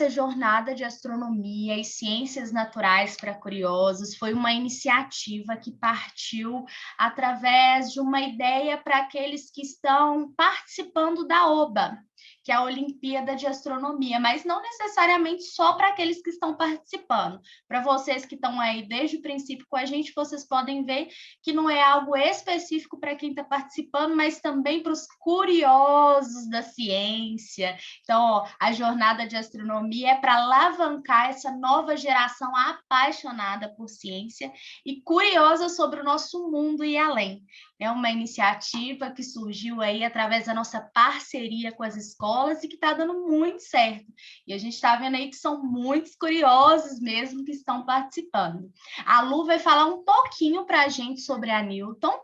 essa jornada de astronomia e ciências naturais para curiosos foi uma iniciativa que partiu através de uma ideia para aqueles que estão participando da OBA, que é a Olimpíada de Astronomia, mas não necessariamente só para aqueles que estão participando. Para vocês que estão aí desde o princípio com a gente, vocês podem ver que não é algo específico para quem está participando, mas também para os curiosos da ciência. Então, ó, a jornada de astronomia é para alavancar essa nova geração apaixonada por ciência e curiosa sobre o nosso mundo e além. É uma iniciativa que surgiu aí através da nossa parceria com as escolas e que está dando muito certo. E a gente está vendo aí que são muitos curiosos mesmo que estão participando. A Lu vai falar um pouquinho para a gente sobre a Newton,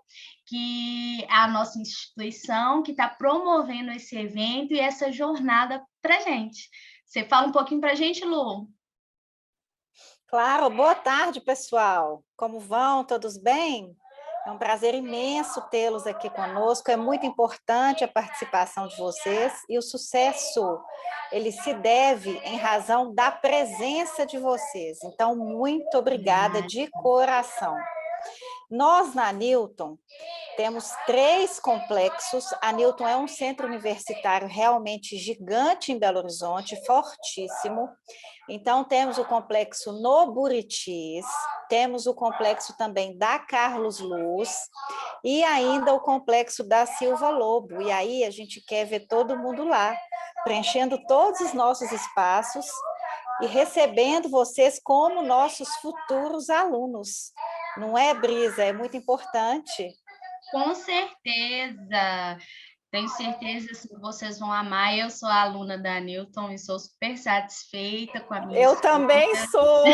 que é a nossa instituição que está promovendo esse evento e essa jornada para a gente. Você fala um pouquinho para a gente, Lu? Claro, boa tarde, pessoal. Como vão? Todos bem? É um prazer imenso tê-los aqui conosco. É muito importante a participação de vocês e o sucesso, ele se deve em razão da presença de vocês. Então, muito obrigada de coração. Nós, na Newton, temos 3 complexos. A Newton é um centro universitário realmente gigante em Belo Horizonte, fortíssimo. Então, temos o complexo no Buritis, temos o complexo também da Carlos Luz e ainda o complexo da Silva Lobo. E aí a gente quer ver todo mundo lá, preenchendo todos os nossos espaços e recebendo vocês como nossos futuros alunos. Não é, Brisa? É muito importante. Com certeza! Tenho certeza que vocês vão amar. Eu sou aluna da Newton e sou super satisfeita com a minha Eu escolha. também sou.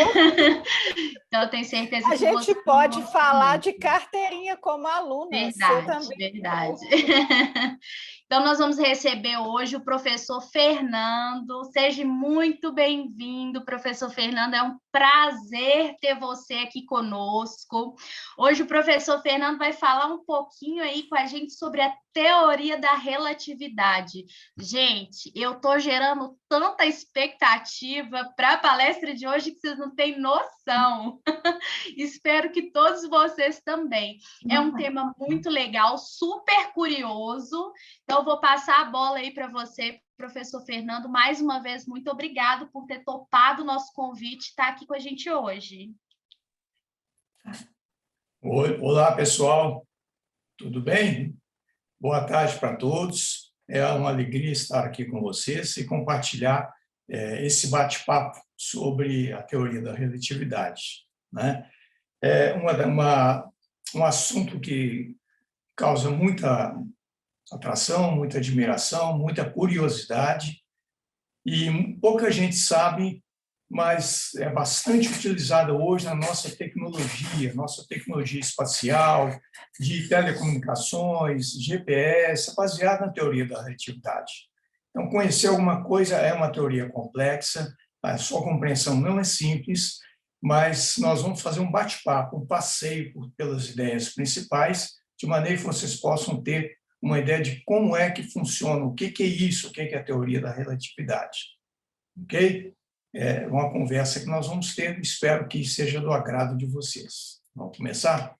Então, eu tenho certeza A que gente vocês pode vão falar também. de carteirinha como alunas. Eu Verdade, também verdade. sou. Então, nós vamos receber hoje o professor Fernando. Seja muito bem-vindo, professor Fernando. É um prazer ter você aqui conosco. Hoje o professor Fernando vai falar um pouquinho aí com a gente sobre a teoria da relatividade. Gente, eu estou gerando tanta expectativa para a palestra de hoje que vocês não têm noção. Espero que todos vocês também. É um tema muito legal, super curioso. Então, eu vou passar a bola aí para você, professor Fernando. Mais uma vez, muito obrigado por ter topado o nosso convite e estar aqui com a gente hoje. Olá, pessoal. Tudo bem? Boa tarde para todos. É uma alegria estar aqui com vocês e compartilhar esse bate-papo sobre a teoria da relatividade, né? É um assunto que causa muita atração, muita admiração, muita curiosidade, e pouca gente sabe, mas é bastante utilizada hoje na nossa tecnologia espacial, de telecomunicações, GPS, baseada na teoria da relatividade. Então, conhecer alguma coisa é uma teoria complexa, a sua compreensão não é simples, mas nós vamos fazer um bate-papo, um passeio pelas ideias principais, de maneira que vocês possam ter uma ideia de como é que funciona, o que é isso, o que é a teoria da relatividade. Ok? É uma conversa que nós vamos ter, espero que seja do agrado de vocês. Vamos começar?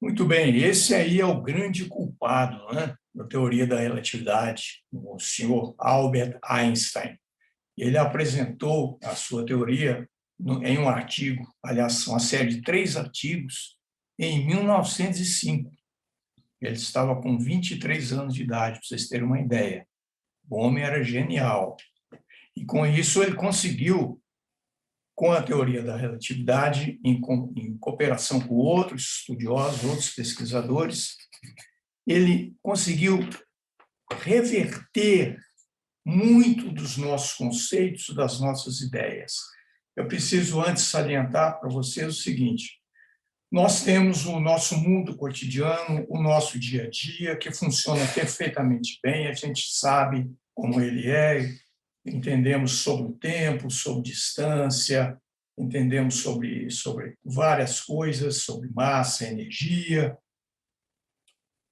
Muito bem, esse aí é o grande culpado, né, da teoria da relatividade, o senhor Albert Einstein. Ele apresentou a sua teoria em um artigo, aliás, uma série de 3 artigos, em 1905. Ele estava com 23 anos de idade, para vocês terem uma ideia. O homem era genial. E, com isso, ele conseguiu, com a teoria da relatividade, em cooperação com outros estudiosos, outros pesquisadores, ele conseguiu reverter muito dos nossos conceitos, das nossas ideias. Eu preciso antes salientar para vocês o seguinte: nós temos o nosso mundo cotidiano, o nosso dia a dia, que funciona perfeitamente bem, a gente sabe como ele é, entendemos sobre o tempo, sobre distância, entendemos sobre várias coisas, sobre massa, energia.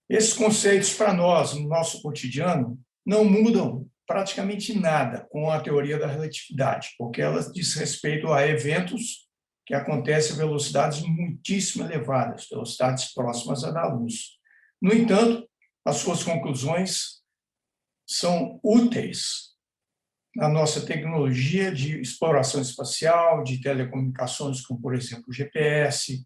Esses conceitos, para nós, no nosso cotidiano, não mudam praticamente nada com a teoria da relatividade, porque elas diz respeito a eventos que acontecem a velocidades muitíssimo elevadas, velocidades próximas à da luz. No entanto, as suas conclusões são úteis na nossa tecnologia de exploração espacial, de telecomunicações, como, por exemplo, o GPS.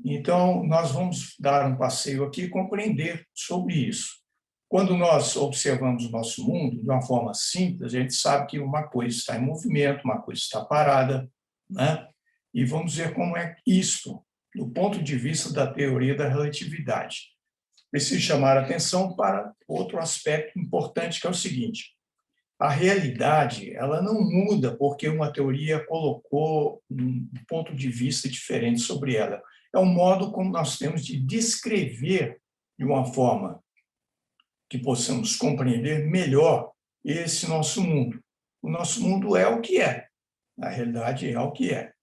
Então, nós vamos dar um passeio aqui e compreender sobre isso. Quando nós observamos o nosso mundo de uma forma simples, a gente sabe que uma coisa está em movimento, uma coisa está parada, né? E vamos ver como é isto, do ponto de vista da teoria da relatividade. Preciso chamar a atenção para outro aspecto importante, que é o seguinte: a realidade, ela não muda porque uma teoria colocou um ponto de vista diferente sobre ela. É um modo como nós temos de descrever de uma forma que possamos compreender melhor esse nosso mundo. O nosso mundo é o que é. A realidade é o que é.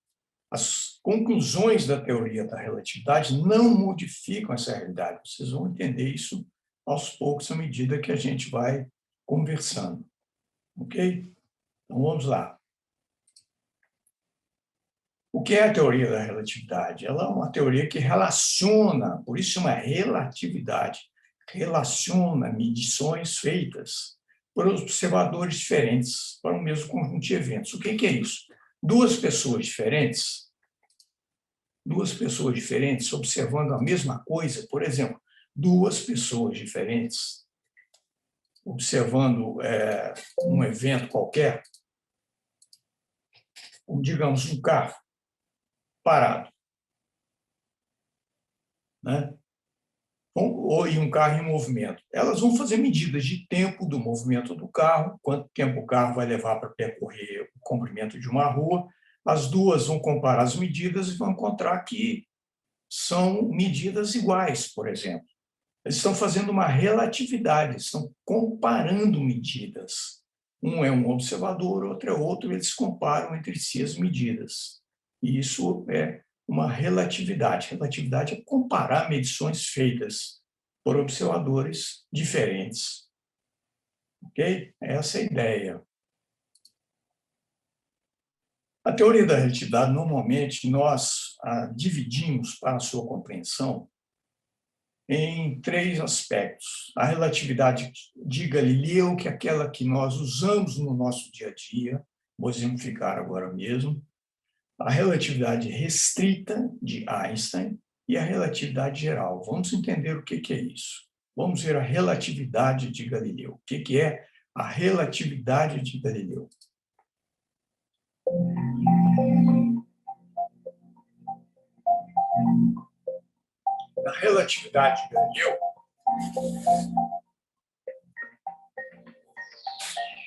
As conclusões da teoria da relatividade não modificam essa realidade. Vocês vão entender isso aos poucos, à medida que a gente vai conversando. Ok? Então, vamos lá. O que é a teoria da relatividade? Ela é uma teoria que relaciona, por isso chama relatividade, relaciona medições feitas por observadores diferentes para o mesmo conjunto de eventos. O que é isso? Duas pessoas diferentes observando a mesma coisa, por exemplo, duas pessoas diferentes observando um evento qualquer, como, digamos, um carro parado, né? Ou um carro em movimento. Elas vão fazer medidas de tempo do movimento do carro, quanto tempo o carro vai levar para percorrer o comprimento de uma rua. As duas vão comparar as medidas e vão encontrar que são medidas iguais, por exemplo. Eles estão fazendo uma relatividade, estão comparando medidas. Um é um observador, outro é outro, eles comparam entre si as medidas. E isso é uma relatividade. Relatividade é comparar medições feitas por observadores diferentes. Ok? Essa é a ideia. A teoria da relatividade, normalmente, nós a dividimos para a sua compreensão em três aspectos. A relatividade de Galileu, que é aquela que nós usamos no nosso dia a dia, vou exemplificar agora mesmo. A relatividade restrita de Einstein e a relatividade geral. Vamos entender o que é isso. Vamos ver a relatividade de Galileu. O que é a relatividade de Galileu? Na relatividade de Galileu,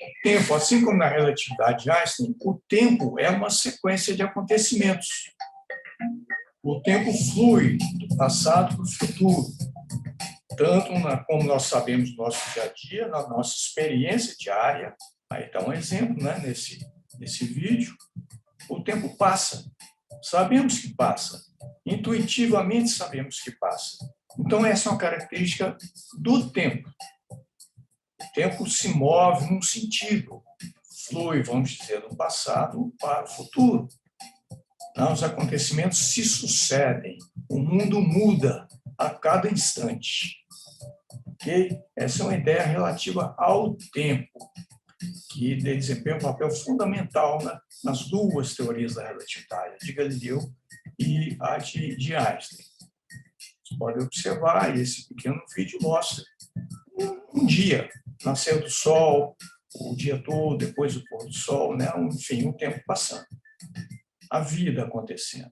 o tempo, assim como na relatividade de Einstein, o tempo é uma sequência de acontecimentos. O tempo flui do passado para o futuro, tanto como nós sabemos no nosso dia a dia, na nossa experiência diária. Aí está um exemplo, né, nesse vídeo. O tempo passa, sabemos que passa, intuitivamente sabemos que passa. Então, essa é uma característica do tempo. O tempo se move num sentido, flui, vamos dizer, do passado para o futuro. Então, os acontecimentos se sucedem, o mundo muda a cada instante. Okay? Essa é uma ideia relativa ao tempo, que desempenha um papel fundamental nas duas teorias da relatividade, a de Galileu e a de Einstein. Você pode observar, esse pequeno vídeo mostra um dia, nascer do sol, o dia todo, depois do pôr do sol, né? Enfim, um tempo passando. A vida acontecendo.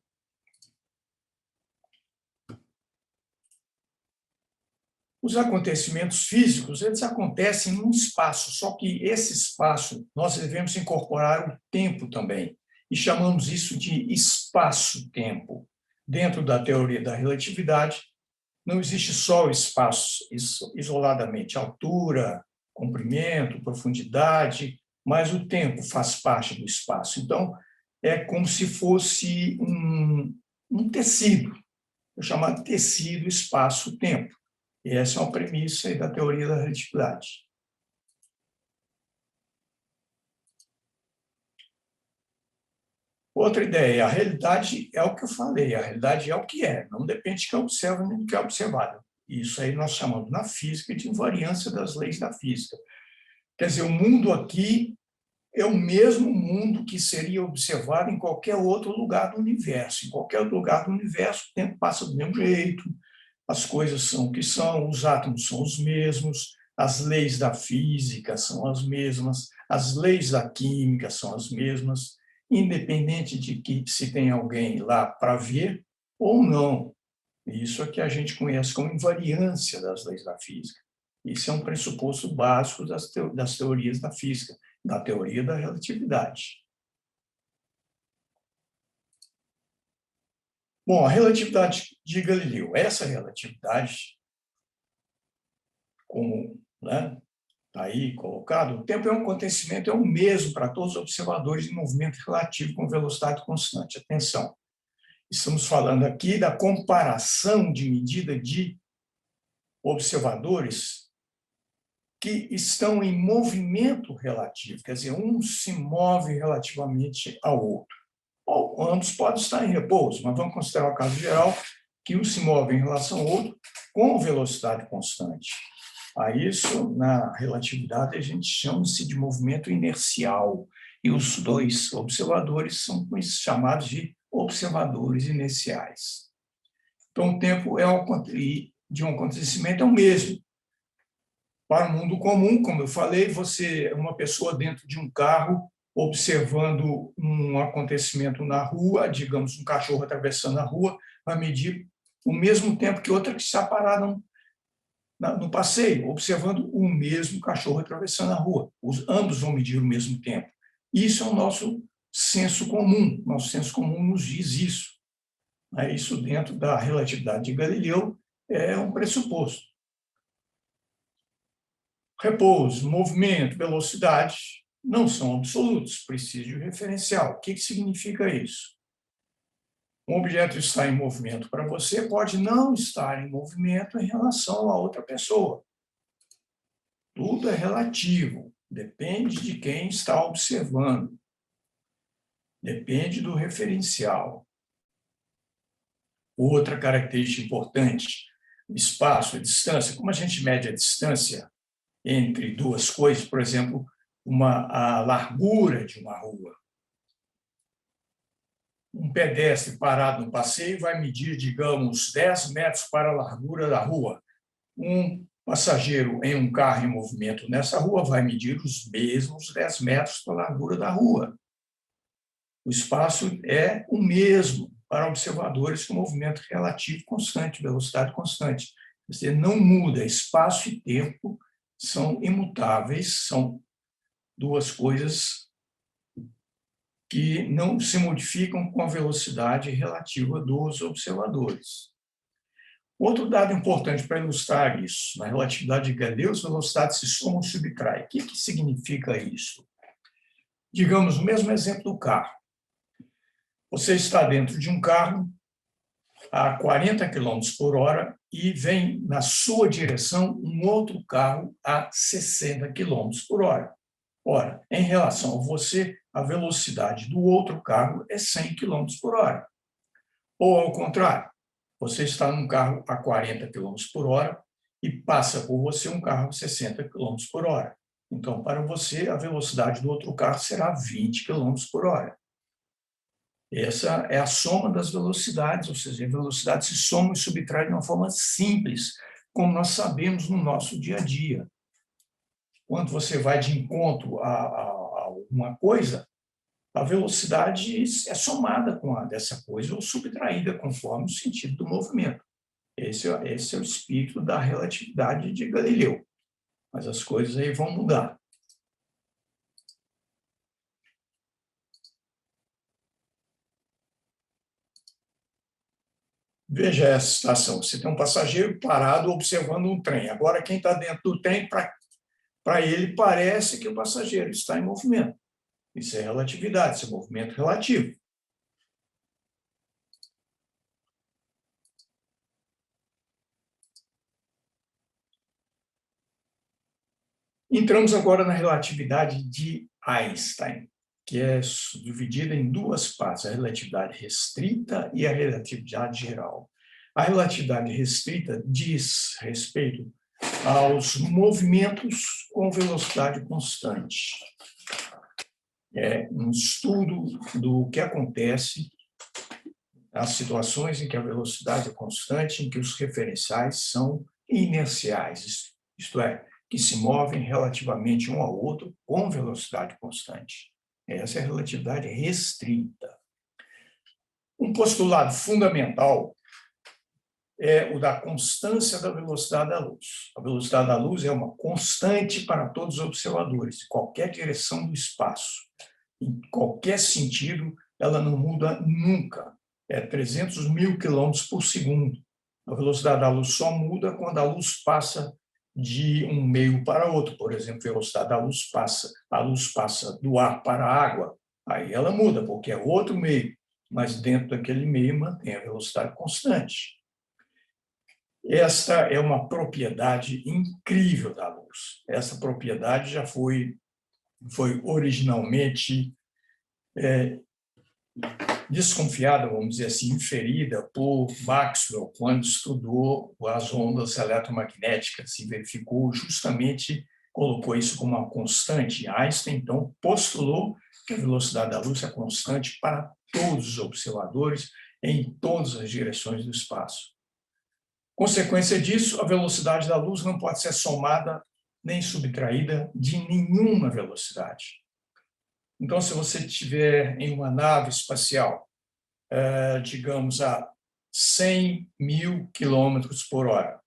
Os acontecimentos físicos, eles acontecem num espaço, só que esse espaço nós devemos incorporar o tempo também, e chamamos isso de espaço-tempo. Dentro da teoria da relatividade, não existe só o espaço isoladamente, altura, comprimento, profundidade, mas o tempo faz parte do espaço. Então, é como se fosse um tecido, é chamado tecido espaço-tempo. E essa é uma premissa aí da teoria da relatividade. Outra ideia, a realidade é o que eu falei, a realidade é o que é, não depende de quem observa nem do que é observado. Isso aí nós chamamos na física de invariância das leis da física. Quer dizer, o mundo aqui é o mesmo mundo que seria observado em qualquer outro lugar do universo. Em qualquer outro lugar do universo, o tempo passa do mesmo jeito, as coisas são o que são, os átomos são os mesmos, as leis da física são as mesmas, as leis da química são as mesmas, independente de que se tem alguém lá para ver ou não. Isso é que a gente conhece como invariância das leis da física. Isso é um pressuposto básico das teorias da física, da teoria da relatividade. Bom, a relatividade de Galileu. Essa relatividade, como está aí colocado, o tempo é um acontecimento, é o mesmo para todos os observadores em movimento relativo com velocidade constante. Atenção, estamos falando aqui da comparação de medida de observadores que estão em movimento relativo, quer dizer, um se move relativamente ao outro. Ou ambos podem estar em repouso, mas vamos considerar o caso geral que um se move em relação ao outro com velocidade constante. A isso, na relatividade, a gente chama-se de movimento inercial, e os dois observadores são chamados de observadores inerciais. Então, o tempo de um acontecimento é o mesmo. Para o mundo comum, como eu falei, você é uma pessoa dentro de um carro observando um acontecimento na rua, digamos, um cachorro atravessando a rua, vai medir o mesmo tempo que outra que está parada no passeio, observando o mesmo cachorro atravessando a rua. Ambos vão medir o mesmo tempo. Isso é o nosso senso comum. Nosso senso comum nos diz isso. Isso, dentro da relatividade de Galileu, é um pressuposto. Repouso, movimento, velocidade não são absolutos, precisa de um referencial. O que significa isso? Um objeto está em movimento para você pode não estar em movimento em relação a outra pessoa. Tudo é relativo, depende de quem está observando. Depende do referencial. Outra característica importante, o espaço, a distância. Como a gente mede a distância entre duas coisas, por exemplo, a largura de uma rua. Um pedestre parado no passeio vai medir, digamos, 10 metros para a largura da rua. Um passageiro em um carro em movimento nessa rua vai medir os mesmos 10 metros para a largura da rua. O espaço é o mesmo para observadores com movimento relativo constante, velocidade constante. Você não muda, espaço e tempo são imutáveis, são duas coisas que não se modificam com a velocidade relativa dos observadores. Outro dado importante para ilustrar isso, na relatividade de Galileu, as velocidades se somam e subtraem. O que significa isso? Digamos, o mesmo exemplo do carro. Você está dentro de um carro a 40 km por hora e vem na sua direção um outro carro a 60 km por hora. Ora, em relação a você, a velocidade do outro carro é 100 km por hora. Ou, ao contrário, você está num carro a 40 km por hora e passa por você um carro a 60 km por hora. Então, para você, a velocidade do outro carro será 20 km por hora. Essa é a soma das velocidades, ou seja, a velocidade se soma e subtrai de uma forma simples, como nós sabemos no nosso dia a dia. Quando você vai de encontro a uma coisa, a velocidade é somada com a dessa coisa ou subtraída conforme o sentido do movimento. Esse é o espírito da relatividade de Galileu. Mas as coisas aí vão mudar. Veja essa situação. Você tem um passageiro parado observando um trem. Agora, quem está dentro do trem, para ele, parece que o passageiro está em movimento. Isso é relatividade, isso é movimento relativo. Entramos agora na relatividade de Einstein, que é dividida em duas partes, a relatividade restrita e a relatividade geral. A relatividade restrita diz respeito aos movimentos com velocidade constante. É um estudo do que acontece nas situações em que a velocidade é constante, em que os referenciais são inerciais, isto é, que se movem relativamente um ao outro com velocidade constante. Essa é a relatividade restrita. Um postulado fundamental é o da constância da velocidade da luz. A velocidade da luz é uma constante para todos os observadores, em qualquer direção do espaço. Em qualquer sentido, ela não muda nunca. É 300 mil quilômetros por segundo. A velocidade da luz só muda quando a luz passa de um meio para outro. Por exemplo, a velocidade da luz passa do ar para a água. Aí ela muda, porque é outro meio, mas dentro daquele meio mantém a velocidade constante. Esta é uma propriedade incrível da luz. Essa propriedade já foi originalmente desconfiada, vamos dizer assim, inferida por Maxwell, quando estudou as ondas eletromagnéticas e verificou justamente, colocou isso como uma constante. Einstein, então, postulou que a velocidade da luz é constante para todos os observadores em todas as direções do espaço. Consequência disso, a velocidade da luz não pode ser somada nem subtraída de nenhuma velocidade. Então, se você estiver em uma nave espacial, digamos, a 100 mil quilômetros por hora,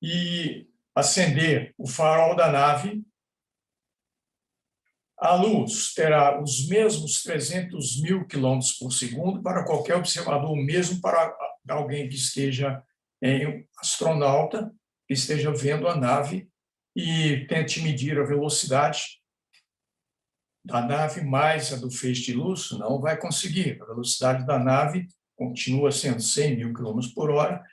e acender o farol da nave, a luz terá os mesmos 300 mil quilômetros por segundo para qualquer observador, mesmo para alguém que esteja astronauta, que esteja vendo a nave e tente medir a velocidade da nave mais a do feixe de luz, não vai conseguir. A velocidade da nave continua sendo 100 mil quilômetros por hora,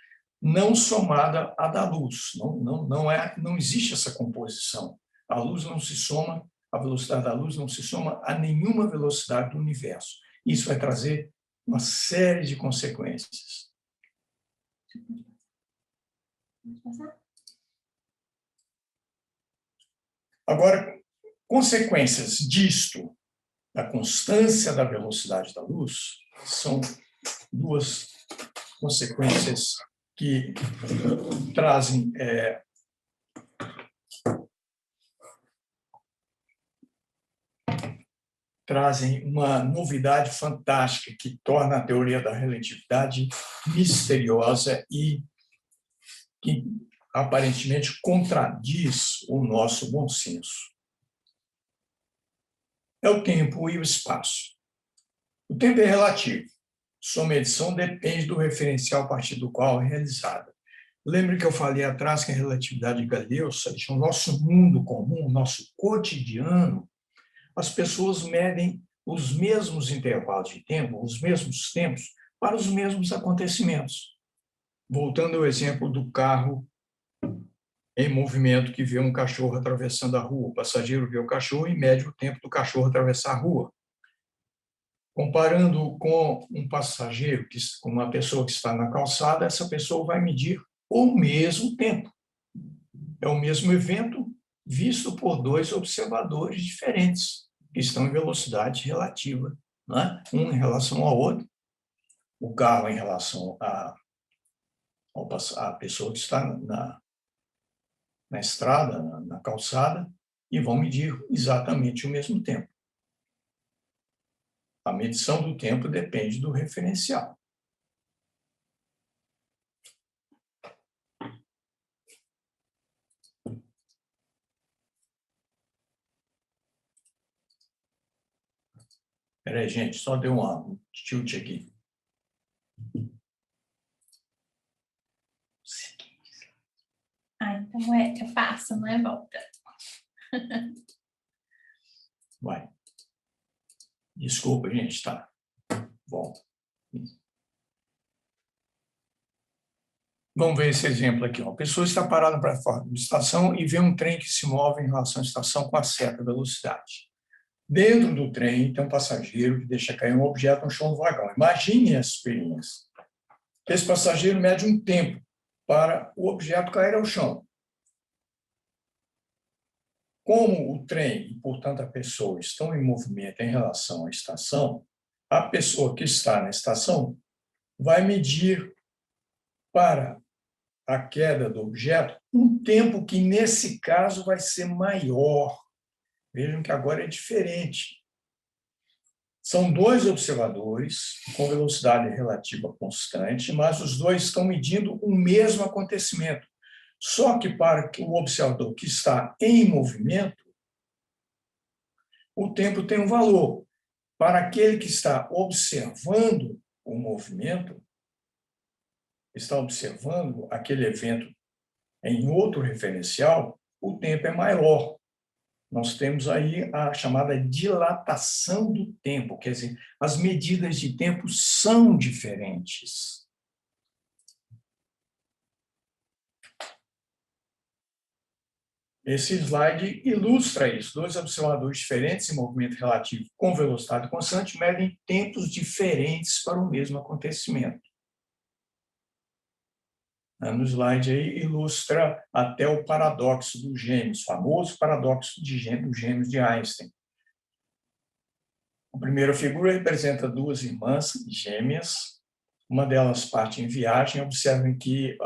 não somada à da luz. Não existe essa composição. A luz não se soma, a velocidade da luz não se soma a nenhuma velocidade do universo. Isso vai trazer uma série de consequências. Agora, consequências disto, da constância da velocidade da luz, são duas consequências que trazem uma novidade fantástica que torna a teoria da relatividade misteriosa e que aparentemente contradiz o nosso bom senso. É o tempo e o espaço. O tempo é relativo. Sua medição depende do referencial a partir do qual é realizada. Lembre que eu falei atrás que a relatividade de Galileu, ou seja, o nosso mundo comum, o nosso cotidiano, as pessoas medem os mesmos intervalos de tempo, os mesmos tempos, para os mesmos acontecimentos. Voltando ao exemplo do carro em movimento que vê um cachorro atravessando a rua. O passageiro vê o cachorro e mede o tempo do cachorro atravessar a rua. Comparando com um passageiro, com uma pessoa que está na calçada, essa pessoa vai medir o mesmo tempo. É o mesmo evento visto por dois observadores diferentes, que estão em velocidade relativa, né? Um em relação ao outro, o carro em relação à pessoa que está na estrada, na calçada, e vão medir exatamente o mesmo tempo. A medição do tempo depende do referencial. Espera aí, gente, só deu um tilt aqui. Então é passa, não é volta. Vai. Desculpa, gente, tá? Bom. Vamos ver esse exemplo aqui. Ó. A pessoa está parada para fora de estação e vê um trem que se move em relação à estação com a certa velocidade. Dentro do trem tem um passageiro que deixa cair um objeto no chão do vagão. Imagine essa experiência. Esse passageiro mede um tempo para o objeto cair ao chão. Como o trem e, portanto, a pessoa estão em movimento em relação à estação, a pessoa que está na estação vai medir para a queda do objeto um tempo que, nesse caso, vai ser maior. Vejam que agora é diferente. São dois observadores com velocidade relativa constante, mas os dois estão medindo o mesmo acontecimento. Só que para o observador que está em movimento, o tempo tem um valor. Para aquele que está observando o movimento, está observando aquele evento em outro referencial, o tempo é maior. Nós temos aí a chamada dilatação do tempo, quer dizer, as medidas de tempo são diferentes. Esse slide ilustra isso. Dois observadores diferentes em movimento relativo com velocidade constante medem tempos diferentes para o mesmo acontecimento. No slide aí ilustra até o paradoxo dos gêmeos, famoso paradoxo dos gêmeos de Einstein. A primeira figura representa duas irmãs gêmeas. Uma delas parte em viagem. Observem que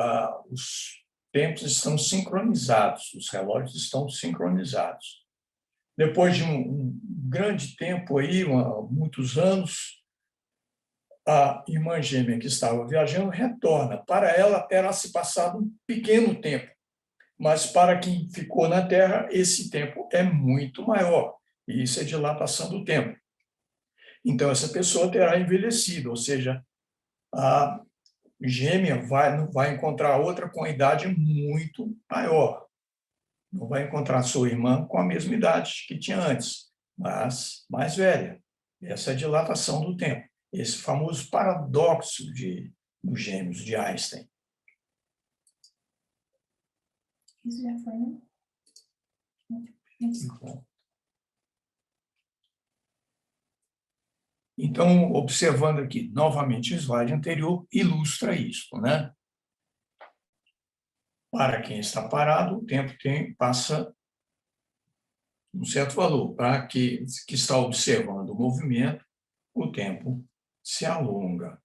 os tempos estão sincronizados, os relógios estão sincronizados. Depois de um grande tempo aí, muitos anos, a irmã gêmea que estava viajando retorna. Para ela, terá se passado um pequeno tempo, mas para quem ficou na Terra, esse tempo é muito maior, e isso é dilatação do tempo. Então, essa pessoa terá envelhecido, ou seja, a gêmea vai encontrar outra com a idade muito maior. Não vai encontrar sua irmã com a mesma idade que tinha antes, mas mais velha. Essa é a dilatação do tempo. Esse famoso paradoxo dos gêmeos de Einstein. Isso já foi, né? Então, observando aqui novamente o slide anterior, ilustra isso, né? Para quem está parado, o tempo passa um certo valor. Para quem está observando o movimento, o tempo se alonga.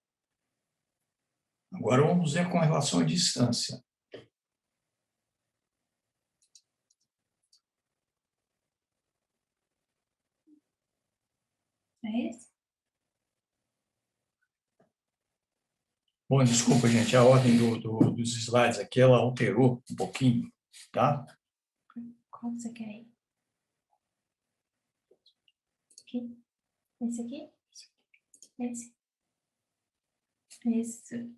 Agora vamos ver com relação à distância. É esse? Bom, desculpa, gente, a ordem dos slides aqui, ela alterou um pouquinho, tá? Qual você quer aí? Aqui? Esse aqui? Esse? Isso.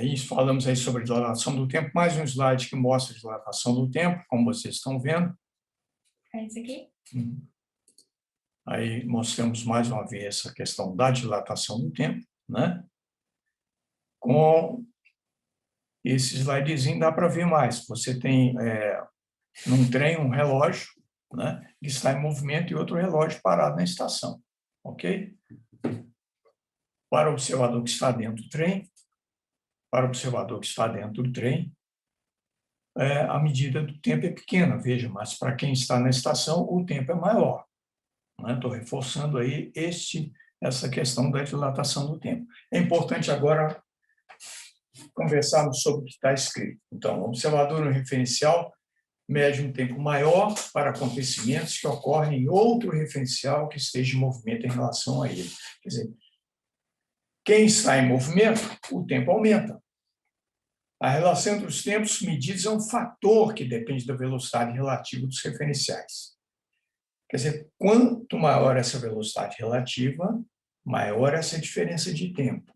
Isso, falamos aí sobre dilatação do tempo, mais um slide que mostra a dilatação do tempo, como vocês estão vendo. É esse aqui? Aí mostramos mais uma vez essa questão da dilatação do tempo, né? Com esse slidezinho dá para ver mais. Você tem num trem um relógio, né, que está em movimento e outro relógio parado na estação, ok? Para o observador que está dentro do trem, a medida do tempo é pequena, veja, mas para quem está na estação, o tempo é maior. Estou reforçando aí essa questão da dilatação do tempo. É importante agora conversarmos sobre o que está escrito. Então, o observador no referencial mede um tempo maior para acontecimentos que ocorrem em outro referencial que esteja em movimento em relação a ele. Quer dizer, quem está em movimento, o tempo aumenta. A relação entre os tempos medidos é um fator que depende da velocidade relativa dos referenciais. Quer dizer, quanto maior essa velocidade relativa, maior essa diferença de tempo.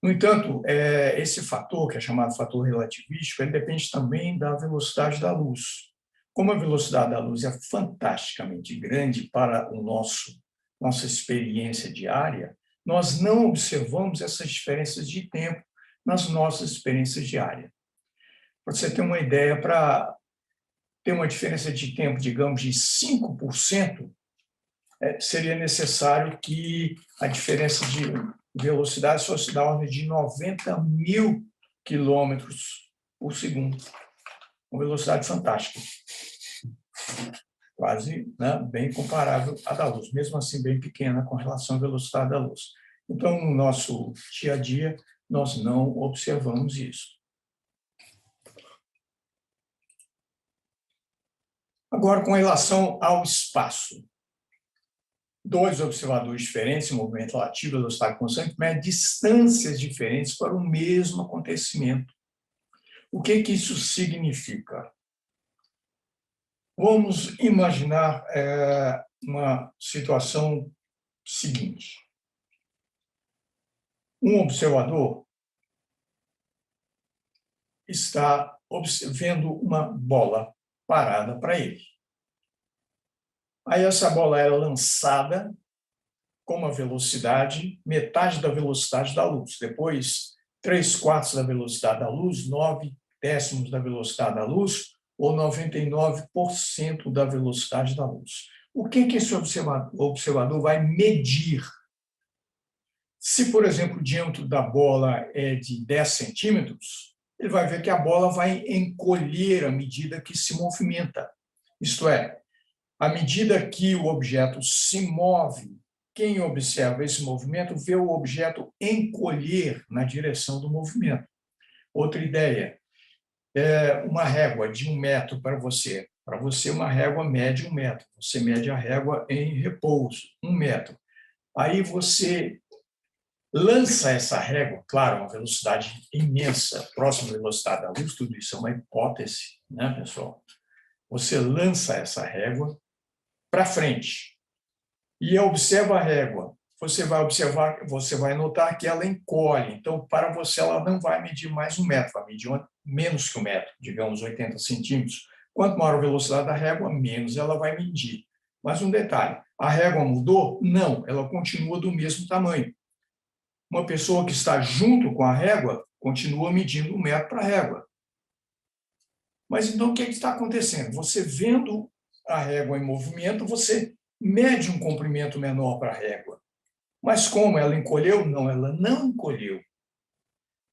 No entanto, esse fator, que é chamado fator relativístico, ele depende também da velocidade da luz. Como a velocidade da luz é fantasticamente grande para nossa experiência diária, nós não observamos essas diferenças de tempo nas nossas experiências diárias. Para você ter uma ideia, para ter uma diferença de tempo, digamos, de 5%, seria necessário que a diferença de velocidade fosse da ordem de 90.000 quilômetros por segundo. Uma velocidade fantástica. Quase, né, bem comparável à da luz, mesmo assim bem pequena com relação à velocidade da luz. Então, no nosso dia a dia, nós não observamos isso. Agora, com relação ao espaço. Dois observadores diferentes, em movimento relativo e velocidade constante, medem distâncias diferentes para o mesmo acontecimento. O que isso significa? Vamos imaginar uma situação seguinte. Um observador está vendo uma bola parada para ele. Aí essa bola é lançada com uma velocidade, metade da velocidade da luz. Depois, 3/4 da velocidade da luz, 9/10 da velocidade da luz, ou 99% da velocidade da luz. O que esse observador vai medir? Se, por exemplo, o diâmetro da bola é de 10 centímetros, ele vai ver que a bola vai encolher à medida que se movimenta. Isto é, à medida que o objeto se move, quem observa esse movimento vê o objeto encolher na direção do movimento. Outra ideia, uma régua de 1 metro para você. Para você, uma régua mede 1 metro. Você mede a régua em repouso, 1 metro. Aí você lança essa régua, claro, uma velocidade imensa, próxima à velocidade da luz, tudo isso é uma hipótese, né, pessoal? Você lança essa régua para frente e observa a régua. Você vai notar que ela encolhe. Então, para você, ela não vai medir mais 1 metro, vai medir menos que 1 metro, digamos 80 centímetros. Quanto maior a velocidade da régua, menos ela vai medir. Mas um detalhe, a régua mudou? Não, ela continua do mesmo tamanho. Uma pessoa que está junto com a régua continua medindo 1 metro para a régua. Mas então o que está acontecendo? Você vendo a régua em movimento, você mede um comprimento menor para a régua. Mas como ela encolheu? Não, ela não encolheu.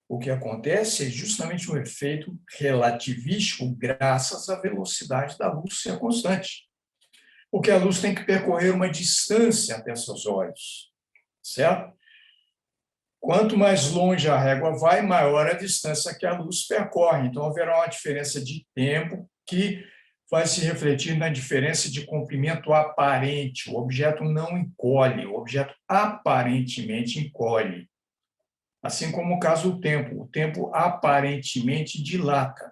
O que acontece é justamente um efeito relativístico graças à velocidade da luz ser constante. Porque a luz tem que percorrer uma distância até seus olhos, certo? Quanto mais longe a régua vai, maior a distância que a luz percorre. Então, haverá uma diferença de tempo que vai se refletir na diferença de comprimento aparente. O objeto não encolhe, o objeto aparentemente encolhe. Assim como o caso do tempo. O tempo aparentemente dilata.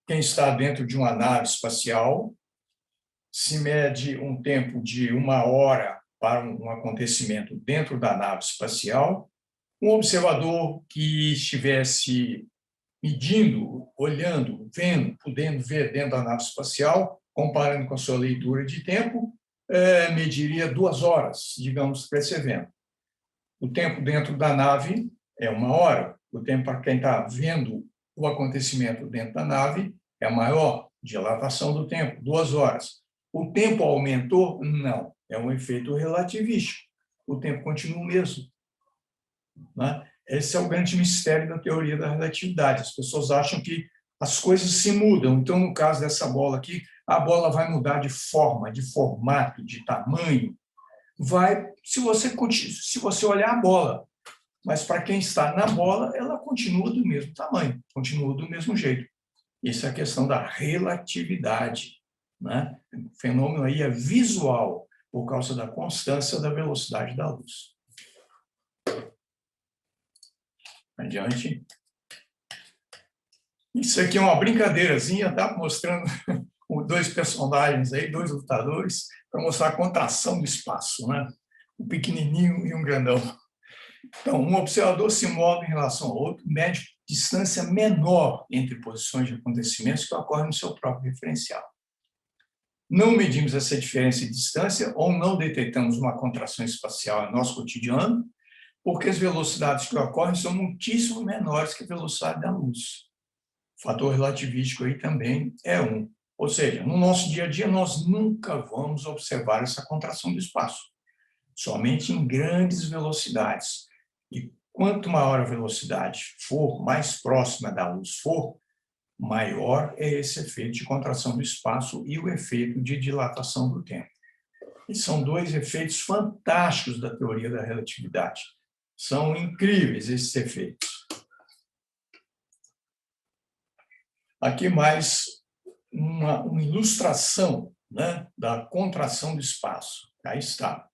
Quem está dentro de uma nave espacial, se mede um tempo de 1 hora para um acontecimento dentro da nave espacial, um observador que estivesse medindo, olhando, vendo, podendo ver dentro da nave espacial, comparando com a sua leitura de tempo, mediria 2 horas, digamos, para esse evento. O tempo dentro da nave é 1 hora. O tempo para quem está vendo o acontecimento dentro da nave é maior, dilatação do tempo, 2 horas. O tempo aumentou? Não. É um efeito relativístico. O tempo continua o mesmo. Né? Esse é o grande mistério da teoria da relatividade. As pessoas acham que as coisas se mudam. Então, no caso dessa bola aqui, a bola vai mudar de forma, de formato, de tamanho. Vai, se você olhar a bola. Mas para quem está na bola, ela continua do mesmo tamanho, continua do mesmo jeito. Isso é a questão da relatividade. Né? O fenômeno aí é visual, por causa da constância da velocidade da luz. Adiante. Isso aqui é uma brincadeirazinha, tá? Mostrando 2 personagens aí, 2 lutadores, para mostrar a contração do espaço, né? Um pequenininho e um grandão. Então, um observador se move em relação ao outro, mede distância menor entre posições de acontecimentos que ocorrem no seu próprio referencial. Não medimos essa diferença de distância ou não detectamos uma contração espacial no nosso cotidiano, porque as velocidades que ocorrem são muitíssimo menores que a velocidade da luz. O fator relativístico aí também é um. Ou seja, no nosso dia a dia, nós nunca vamos observar essa contração do espaço, somente em grandes velocidades. E quanto maior a velocidade for, mais próxima da luz for, maior é esse efeito de contração do espaço e o efeito de dilatação do tempo. E são dois efeitos fantásticos da teoria da relatividade. São incríveis esses efeitos. Aqui mais uma ilustração, né, da contração do espaço. Aí está.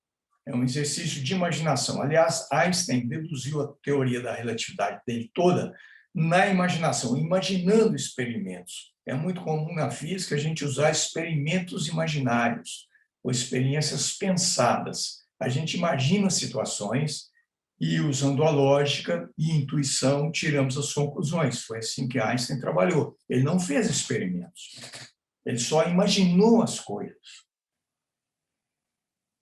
É um exercício de imaginação. Aliás, Einstein deduziu a teoria da relatividade dele toda na imaginação, imaginando experimentos. É muito comum na física a gente usar experimentos imaginários ou experiências pensadas. A gente imagina situações e, usando a lógica e intuição, tiramos as conclusões. Foi assim que Einstein trabalhou. Ele não fez experimentos. Ele só imaginou as coisas.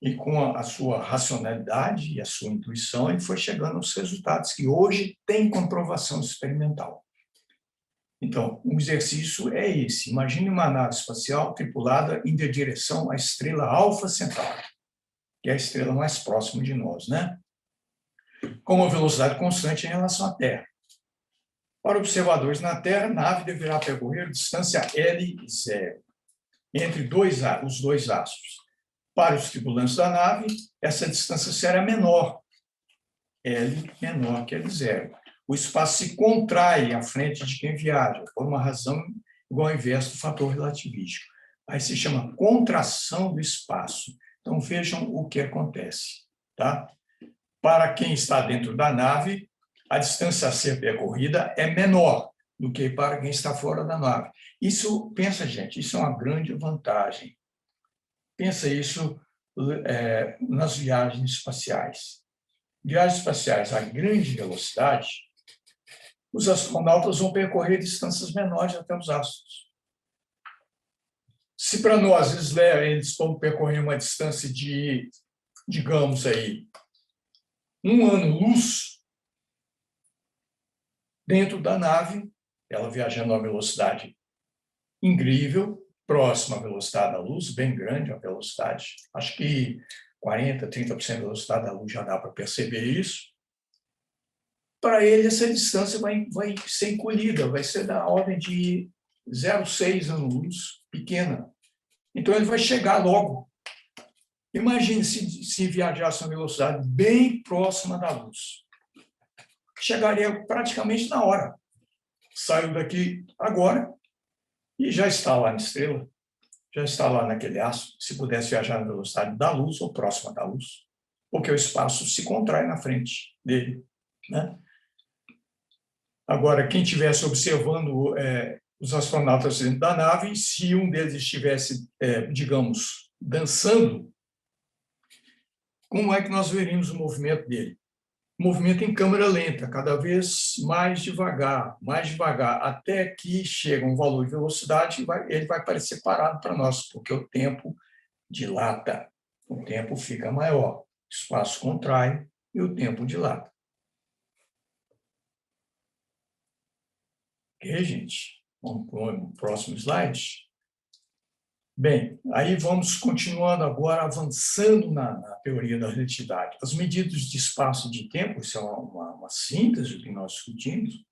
E com a sua racionalidade e a sua intuição, ele foi chegando aos resultados que hoje têm comprovação experimental. Então, o exercício é esse. Imagine uma nave espacial tripulada indo em direção à estrela Alfa Centauri, que é a estrela mais próxima de nós, né? Com uma velocidade constante em relação à Terra. Para observadores na Terra, a nave deverá percorrer distância L0 entre os dois astros. Para os tripulantes da nave, essa distância será menor, L menor que L0. O espaço se contrai à frente de quem viaja, por uma razão igual ao inverso do fator relativístico. Aí se chama contração do espaço. Então, vejam o que acontece. Tá? Para quem está dentro da nave, a distância a ser percorrida é menor do que para quem está fora da nave. Isso, pensa, gente, isso é uma grande vantagem. Pensa isso nas viagens espaciais. Viagens espaciais a grande velocidade, os astronautas vão percorrer distâncias menores até os astros. Se para nós eles vão percorrer uma distância de, digamos aí, 1 ano-luz, dentro da nave, ela viajando a uma velocidade incrível, próxima à velocidade da luz, bem grande a velocidade, acho que 40%, 30% da velocidade da luz já dá para perceber isso. Para ele, essa distância vai ser encolhida, vai ser da ordem de 0,6 anos-luz, pequena. Então, ele vai chegar logo. Imagine se viajasse a uma velocidade bem próxima da luz. Chegaria praticamente na hora. Saiu daqui agora e já está lá na estrela, já está lá naquele astro, se pudesse viajar na velocidade da luz ou próxima da luz, porque o espaço se contrai na frente dele, né? Agora, quem estivesse observando os astronautas dentro da nave, se um deles estivesse, digamos, dançando, como é que nós veríamos o movimento dele? Movimento em câmera lenta, cada vez mais devagar, até que chega um valor de velocidade, ele vai parecer parado para nós, porque o tempo dilata, o tempo fica maior, o espaço contrai e o tempo dilata. Ok, gente? Vamos para o próximo slide. Bem, aí vamos continuando agora, avançando na teoria da relatividade. As medidas de espaço e de tempo, isso é uma síntese do que nós discutimos,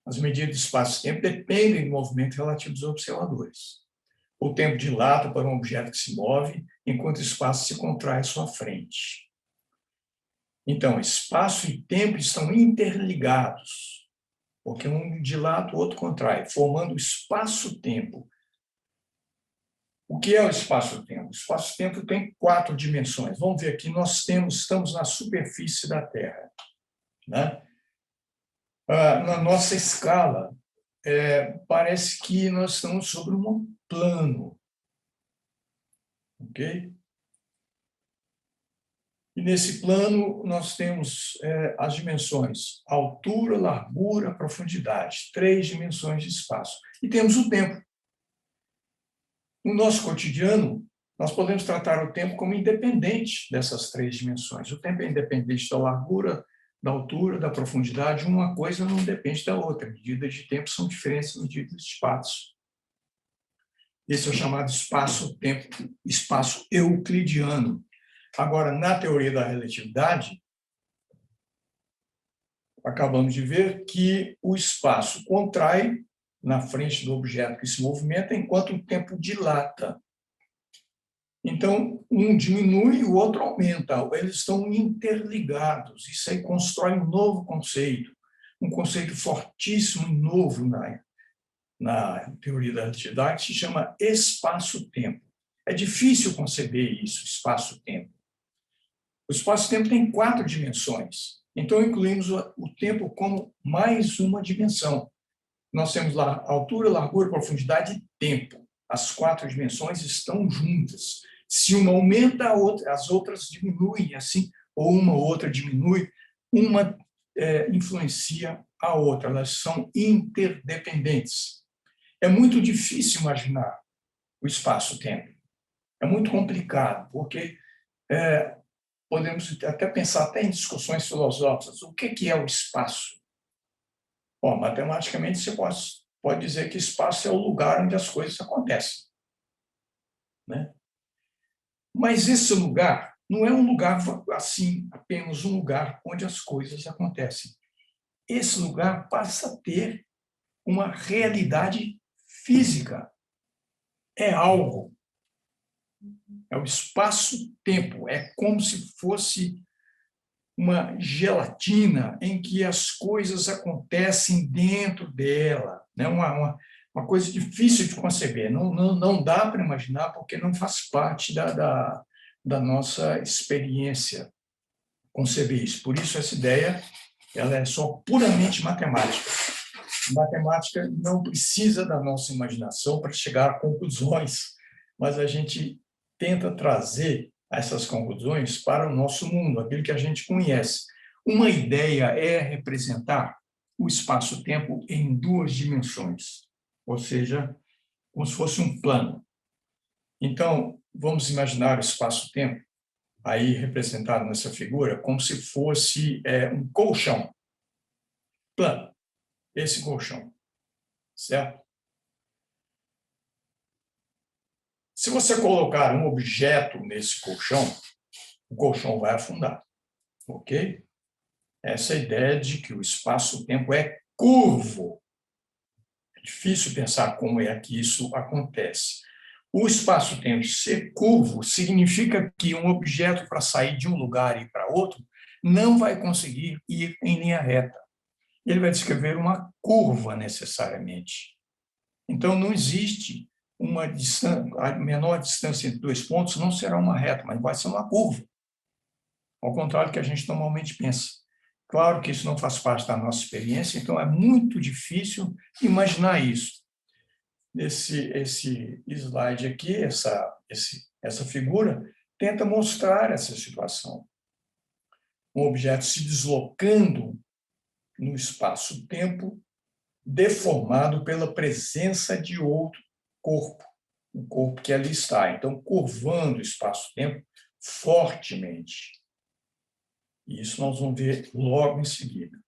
as medidas de espaço e tempo dependem do movimento relativo dos observadores. O tempo dilata para um objeto que se move, enquanto o espaço se contrai à sua frente. Então, espaço e tempo estão interligados, porque um dilata, o outro contrai, formando o espaço-tempo. O que é o espaço-tempo? O espaço-tempo tem 4 dimensões. Vamos ver aqui, nós estamos na superfície da Terra, né? Na nossa escala, parece que nós estamos sobre um plano, ok? E nesse plano nós temos as dimensões altura, largura, profundidade, 3 dimensões de espaço. E temos o tempo. No nosso cotidiano, nós podemos tratar o tempo como independente dessas 3 dimensões. O tempo é independente da largura, da altura, da profundidade. Uma coisa não depende da outra. Medidas de tempo são diferentes de medidas de espaço. Esse é o chamado espaço-tempo, espaço euclidiano. Agora, na teoria da relatividade, acabamos de ver que o espaço contrai na frente do objeto que se movimenta, enquanto o tempo dilata. Então, um diminui e o outro aumenta. Eles estão interligados. Isso aí constrói um novo conceito, um conceito fortíssimo e novo na teoria da relatividade, que se chama espaço-tempo. É difícil conceber isso, espaço-tempo. O espaço-tempo tem 4 dimensões. Então, incluímos o tempo como mais uma dimensão. Nós temos lá altura, largura, profundidade e tempo. As 4 dimensões estão juntas. Se uma aumenta, as outras diminuem, assim, ou uma ou outra diminui, uma influencia a outra. Elas são interdependentes. É muito difícil imaginar o espaço-tempo. É muito complicado, porque podemos até pensar até em discussões filosóficas. O que é o espaço? Bom, matematicamente, você pode dizer que espaço é o lugar onde as coisas acontecem, né? Mas esse lugar não é um lugar assim, apenas um lugar onde as coisas acontecem. Esse lugar passa a ter uma realidade física. É algo. É o espaço-tempo. É como se fosse uma gelatina em que as coisas acontecem dentro dela, né? Uma coisa difícil de conceber. Não dá para imaginar porque não faz parte da nossa experiência conceber isso. Por isso, essa ideia ela é só puramente matemática. Matemática não precisa da nossa imaginação para chegar a conclusões, mas a gente tenta trazer essas conclusões para o nosso mundo, aquilo que a gente conhece. Uma ideia é representar o espaço-tempo em 2 dimensões, ou seja, como se fosse um plano. Então, vamos imaginar o espaço-tempo, aí representado nessa figura, como se fosse um colchão plano, esse colchão, certo? Se você colocar um objeto nesse colchão, o colchão vai afundar, ok? Essa ideia de que o espaço-tempo é curvo. É difícil pensar como é que isso acontece. O espaço-tempo ser curvo significa que um objeto, para sair de um lugar e ir para outro, não vai conseguir ir em linha reta. Ele vai descrever uma curva necessariamente. Então, não existe uma distância, a menor distância entre 2 pontos não será uma reta, mas vai ser uma curva. Ao contrário do que a gente normalmente pensa. Claro que isso não faz parte da nossa experiência, então é muito difícil imaginar isso. Esse slide aqui, essa figura, tenta mostrar essa situação. Um objeto se deslocando no espaço-tempo, deformado pela presença de outro corpo, o corpo que ali está. Então, curvando o espaço-tempo fortemente. E isso nós vamos ver logo em seguida.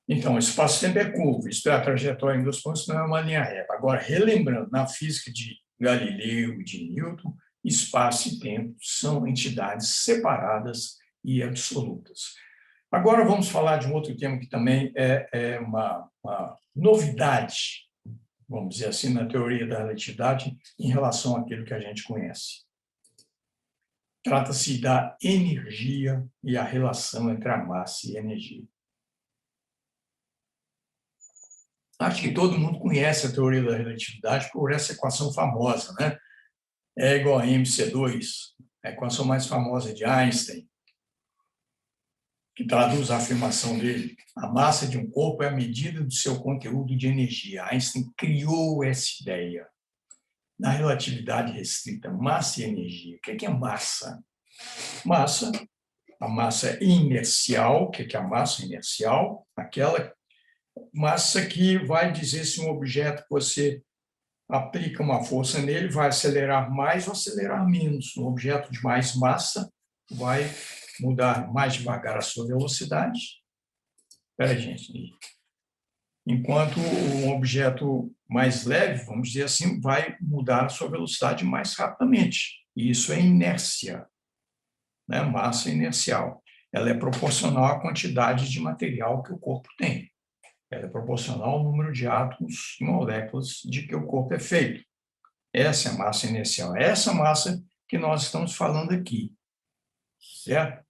Então, o espaço-tempo é curvo, isto é, a trajetória em 2 pontos não é uma linha reta. Agora, relembrando, na física de Galileu e de Newton, espaço e tempo são entidades separadas e absolutas. Agora vamos falar de um outro tema que também é uma novidade, vamos dizer assim, na teoria da relatividade em relação àquilo que a gente conhece. Trata-se da energia e a relação entre a massa e a energia. Acho que todo mundo conhece a teoria da relatividade por essa equação famosa, né? E igual a mc2, a equação mais famosa de Einstein, que traduz a afirmação dele: a massa de um corpo é a medida do seu conteúdo de energia. Einstein criou essa ideia. na relatividade restrita, massa e energia. O que é massa? Massa, a massa inercial. O que é a massa inercial? Aquela massa que vai dizer se um objeto que você aplica uma força nele vai acelerar mais ou acelerar menos. Um objeto de mais massa vai mudar mais devagar a sua velocidade. Espera aí, gente. Enquanto um objeto mais leve, vamos dizer assim, vai mudar a sua velocidade mais rapidamente. E isso é inércia, né? Massa inercial. Ela é proporcional à quantidade de material que o corpo tem. Ela é proporcional ao número de átomos e moléculas de que o corpo é feito. Essa é a massa inercial. É essa massa que nós estamos falando aqui. Certo?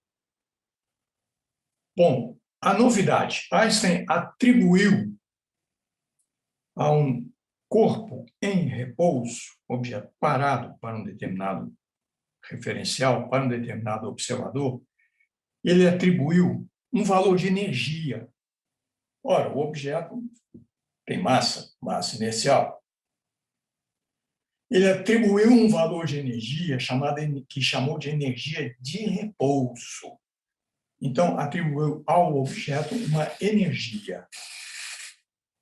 Bom, a novidade. Einstein atribuiu a um corpo em repouso, objeto parado para um determinado referencial, para um determinado observador, ele atribuiu um valor de energia. Ora, o objeto tem massa inercial. Ele atribuiu um valor de energia que chamou de energia de repouso. Então, atribuiu ao objeto uma energia.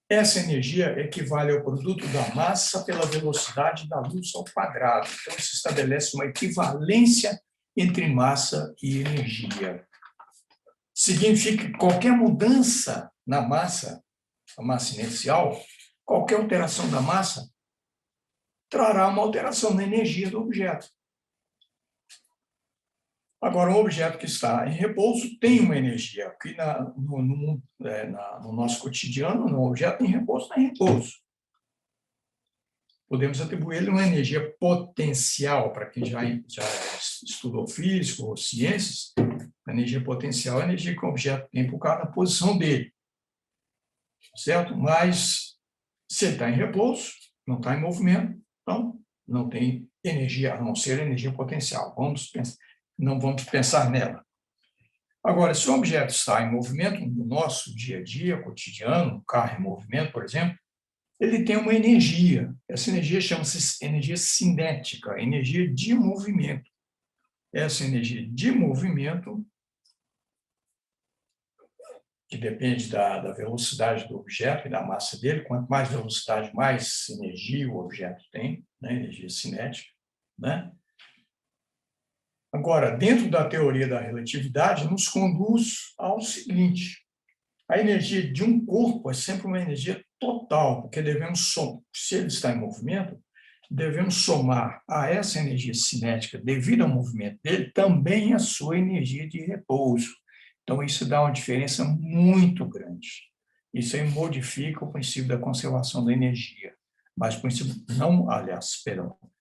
Essa energia equivale ao produto da massa pela velocidade da luz ao quadrado. Então, se estabelece uma equivalência entre massa e energia. Significa que qualquer mudança na massa, a massa inercial, qualquer alteração da massa, trará uma alteração na energia do objeto. Agora, um objeto que está em repouso tem uma energia. Aqui no nosso cotidiano, um objeto em repouso está em repouso. Podemos atribuir-lhe uma energia potencial, para quem já estudou física ou ciências. A energia potencial é a energia que o objeto tem por causa da posição dele. Certo? Mas, se ele está em repouso, não está em movimento, então não tem energia, a não ser energia potencial. Não vamos pensar nela. Agora, se o objeto está em movimento, no nosso dia a dia, cotidiano, um carro em movimento, por exemplo, ele tem uma energia. Essa energia chama-se energia cinética, energia de movimento. Essa energia de movimento, que depende da velocidade do objeto e da massa dele, quanto mais velocidade, mais energia o objeto tem, né? Energia cinética, né? Agora, dentro da teoria da relatividade, nos conduz ao seguinte: a energia de um corpo é sempre uma energia total, porque se ele está em movimento, devemos somar a essa energia cinética devido ao movimento dele também a sua energia de repouso. Então, isso dá uma diferença muito grande. Isso aí modifica o princípio da conservação da energia. Mas o princípio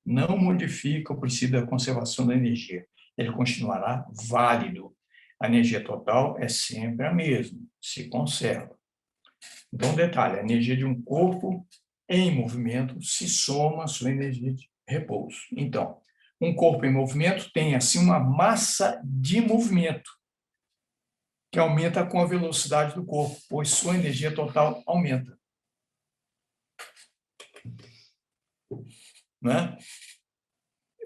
não modifica o princípio da conservação da energia. Ele continuará válido. A energia total é sempre a mesma, se conserva. Então, detalhe: a energia de um corpo em movimento se soma à sua energia de repouso. Então, um corpo em movimento tem, assim, uma massa de movimento, que aumenta com a velocidade do corpo, pois sua energia total aumenta. Né?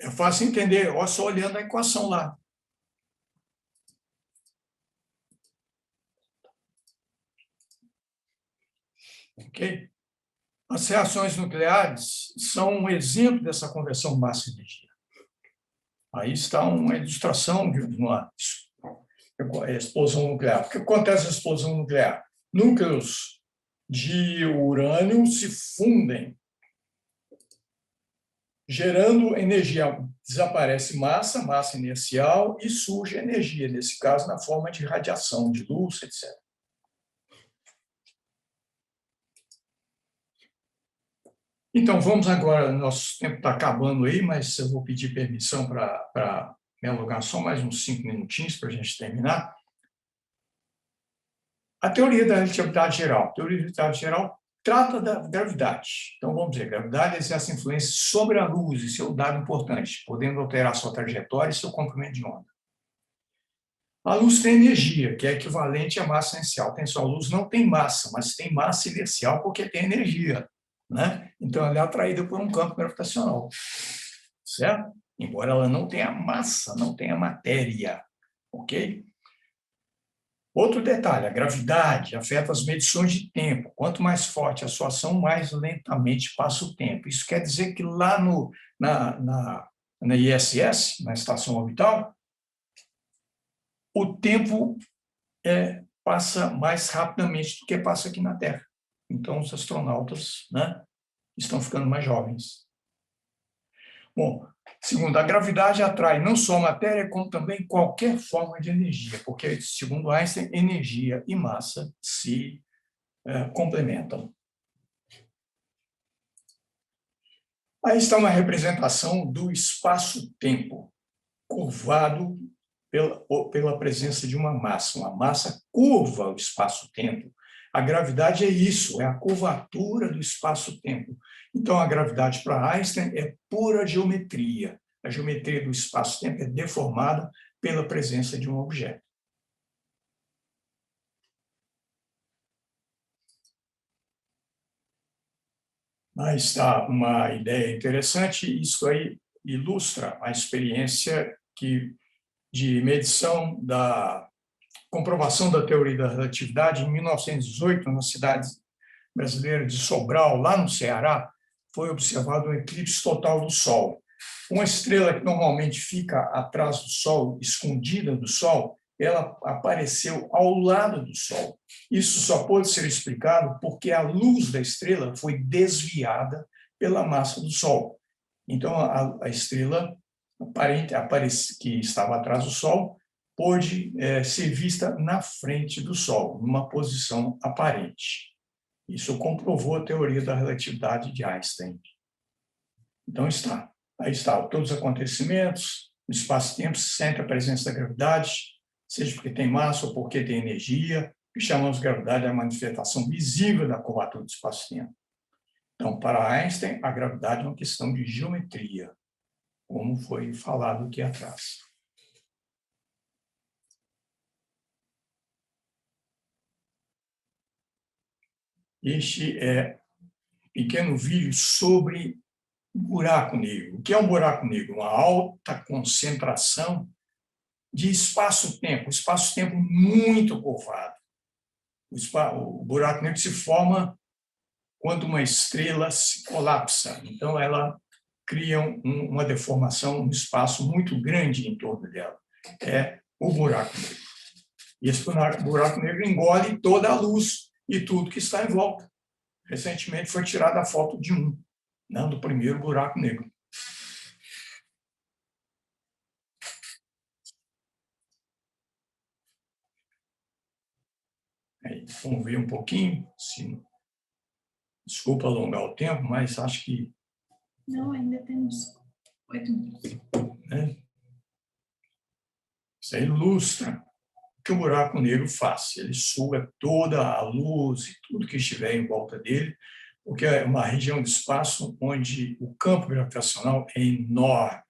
É fácil entender, só olhando a equação lá. Ok? As reações nucleares são um exemplo dessa conversão massa-energia. Aí está uma ilustração de uma explosão nuclear. O que acontece na explosão nuclear? Núcleos de urânio se fundem, gerando energia. Desaparece massa inercial, e surge energia, nesse caso, na forma de radiação, de luz, etc. Então, vamos agora, nosso tempo está acabando aí, mas eu vou pedir permissão para me alugar só mais uns 5 minutinhos para a gente terminar. A teoria da relatividade geral. A teoria da relatividade geral trata da gravidade. Então, vamos dizer, a gravidade exerce influência sobre a luz, isso é um dado importante, podendo alterar sua trajetória e seu comprimento de onda. A luz tem energia, que é equivalente à massa inercial. Atenção, a luz não tem massa, mas tem massa inercial porque tem energia. né? Então, ela é atraída por um campo gravitacional, certo? Embora ela não tenha massa, não tenha matéria, ok? Outro detalhe, a gravidade afeta as medições de tempo. Quanto mais forte a sua ação, mais lentamente passa o tempo. Isso quer dizer que lá na ISS, na estação orbital, o tempo passa mais rapidamente do que passa aqui na Terra. Então, os astronautas, né, estão ficando mais jovens. Bom, segundo, a gravidade atrai não só matéria, como também qualquer forma de energia, porque, segundo Einstein, energia e massa se complementam. Aí está uma representação do espaço-tempo, curvado pela presença de uma massa. Uma massa curva o espaço-tempo. A gravidade é isso, é a curvatura do espaço-tempo. Então, a gravidade para Einstein é pura geometria. A geometria do espaço-tempo é deformada pela presença de um objeto. Aí está uma ideia interessante, isso aí ilustra a experiência de medição da comprovação da teoria da relatividade em 1918, na cidade brasileira de Sobral, lá no Ceará, foi observado um eclipse total do Sol. Uma estrela que normalmente fica atrás do Sol, escondida do Sol, ela apareceu ao lado do Sol. Isso só pode ser explicado porque a luz da estrela foi desviada pela massa do Sol. Então, a estrela que estava atrás do Sol pôde ser vista na frente do Sol, numa posição aparente. Isso comprovou a teoria da relatividade de Einstein. Então, aí está, todos os acontecimentos, no espaço-tempo se sente a presença da gravidade, seja porque tem massa ou porque tem energia, que chamamos de gravidade a manifestação visível da curvatura do espaço-tempo. Então, para Einstein, a gravidade é uma questão de geometria, como foi falado aqui atrás. Este é um pequeno vídeo sobre buraco negro. O que é um buraco negro? Uma alta concentração de espaço-tempo, espaço-tempo muito curvado. O buraco negro se forma quando uma estrela se colapsa. Então, ela cria uma deformação, um espaço muito grande em torno dela. É o buraco negro. E esse buraco negro engole toda a luz e tudo que está em volta. Recentemente foi tirada a foto de do primeiro buraco negro. Aí, vamos ver um pouquinho. Desculpa alongar o tempo, mas acho que... Não, ainda temos 8 minutos. Né? Isso aí ilustra o que o buraco negro faz. Ele suga toda a luz e tudo que estiver em volta dele, porque é uma região de espaço onde o campo gravitacional é enorme.